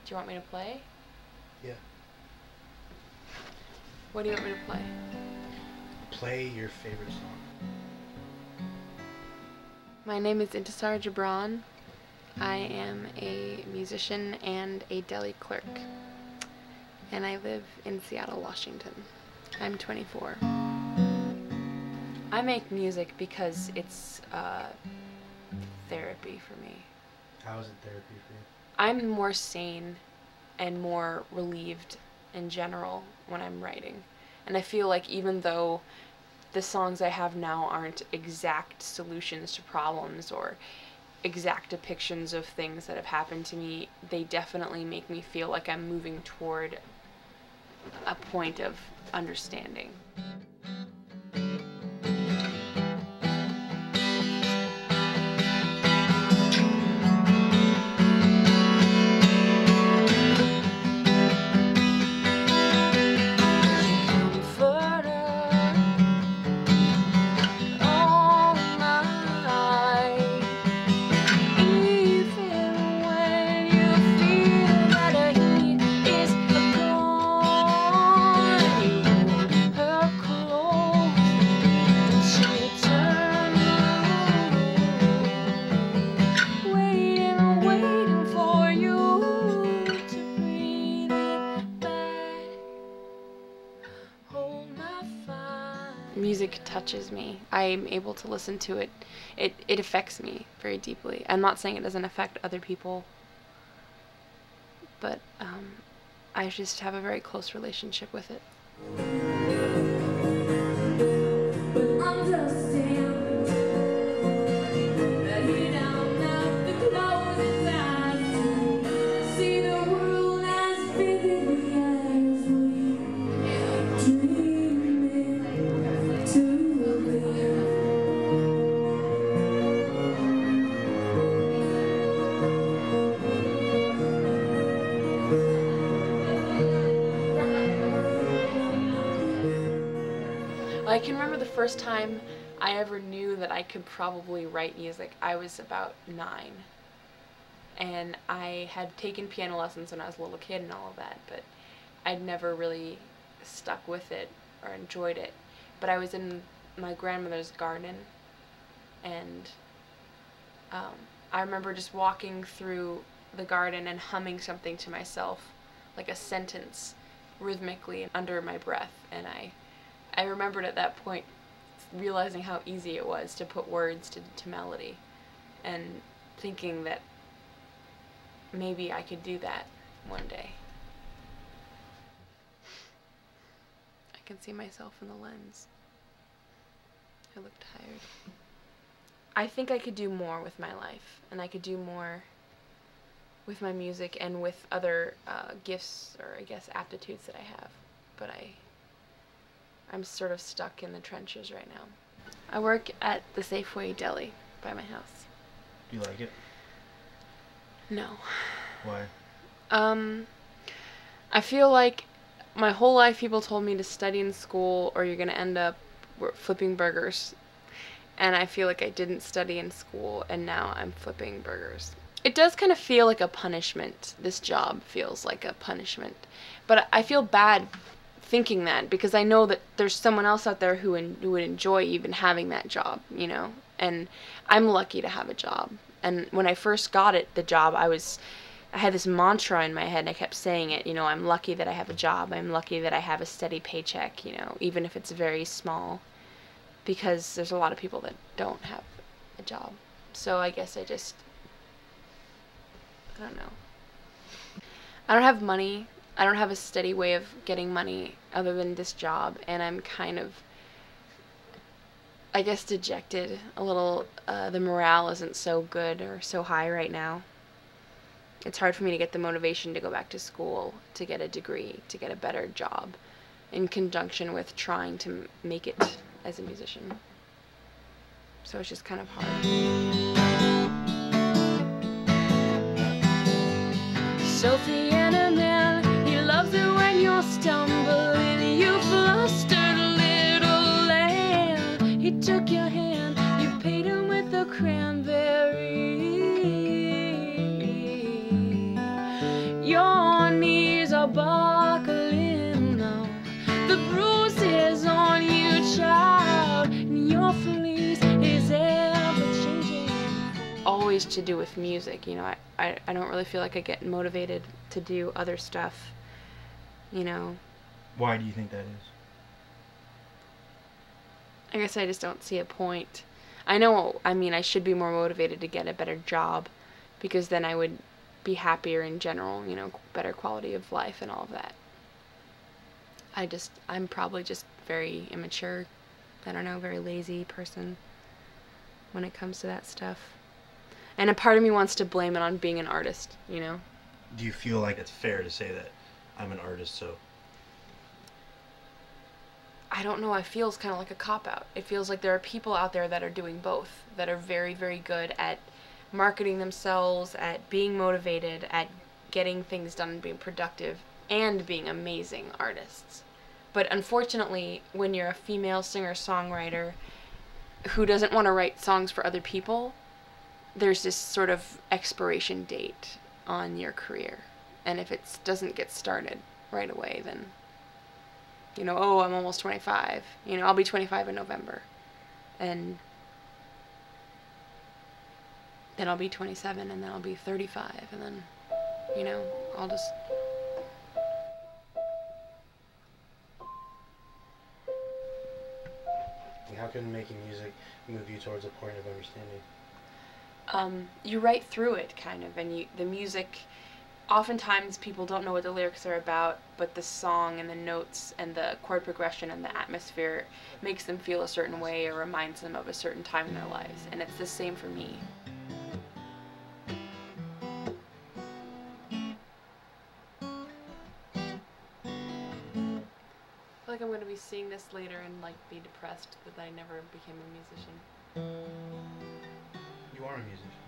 Do you want me to play? Yeah. What do you want me to play? Play your favorite song. My name is Intisaar Jubran. I am a musician and a deli clerk. And I live in Seattle, Washington. I'm 24. I make music because it's therapy for me. How is it therapy for you? I'm more sane and more relieved in general when I'm writing. And I feel like even though the songs I have now aren't exact solutions to problems or exact depictions of things that have happened to me, they definitely make me feel like I'm moving toward a point of understanding. Music touches me. I'm able to listen to it. It affects me very deeply. I'm not saying it doesn't affect other people, but I just have a very close relationship with it. I can remember the first time I ever knew that I could probably write music. I was about 9. And I had taken piano lessons when I was a little kid and all of that, but I'd never really stuck with it or enjoyed it. But I was in my grandmother's garden, and I remember just walking through the garden and humming something to myself, like a sentence, rhythmically under my breath, and I remembered at that point realizing how easy it was to put words to melody, and thinking that maybe I could do that one day. I can see myself in the lens. I look tired. I think I could do more with my life, and I could do more with my music and with other gifts or I guess aptitudes that I have, but I'm sort of stuck in the trenches right now. I work at the Safeway deli by my house. Do you like it? No. Why? I feel like my whole life people told me to study in school or you're going to end up flipping burgers. And I feel like I didn't study in school and now I'm flipping burgers. It does kind of feel like a punishment. This job feels like a punishment. But I feel bad thinking that because I know that there's someone else out there who would enjoy even having that job, you know? And I'm lucky to have a job. And when I first got the job, I had this mantra in my head, and I kept saying it, you know, I'm lucky that I have a job. I'm lucky that I have a steady paycheck, you know, even if it's very small, because there's a lot of people that don't have a job. So I guess I don't know. I don't have money. I don't have a steady way of getting money other than this job, and I'm kind of, I guess, dejected a little. The morale isn't so good or so high right now. It's hard for me to get the motivation to go back to school, to get a degree, to get a better job, in conjunction with trying to make it as a musician. So it's just kind of hard. Sophie and a man, he loves it when you're stumbling, you flustered little lamb. He took your hand, you paid him with a cranberry. Your knees are buckling now. The bruises on you, child, and your fleece is ever changing. Always to do with music, you know. I don't really feel like I get motivated to do other stuff, you know. Why do you think that is? I guess I just don't see a point. I know, I mean, I should be more motivated to get a better job, because then I would be happier in general, you know, better quality of life and all of that. I'm probably just very immature, I don't know, very lazy person when it comes to that stuff. And a part of me wants to blame it on being an artist, you know? Do you feel like it's fair to say that I'm an artist, so... I don't know, it feels kind of like a cop-out. It feels like there are people out there that are doing both, that are very, very good at marketing themselves, at being motivated, at getting things done and being productive, and being amazing artists. But unfortunately, when you're a female singer-songwriter who doesn't want to write songs for other people, there's this sort of expiration date on your career. And if it doesn't get started right away, then, you know, oh, I'm almost 25. You know, I'll be 25 in November. And then I'll be 27, and then I'll be 35, and then, you know, I'll just... How can making music move you towards a point of understanding? You write through it, kind of, and the music, oftentimes people don't know what the lyrics are about, but the song and the notes and the chord progression and the atmosphere makes them feel a certain way or reminds them of a certain time in their lives, and it's the same for me. I feel like I'm going to be seeing this later and, like, be depressed that I never became a musician. You are a musician.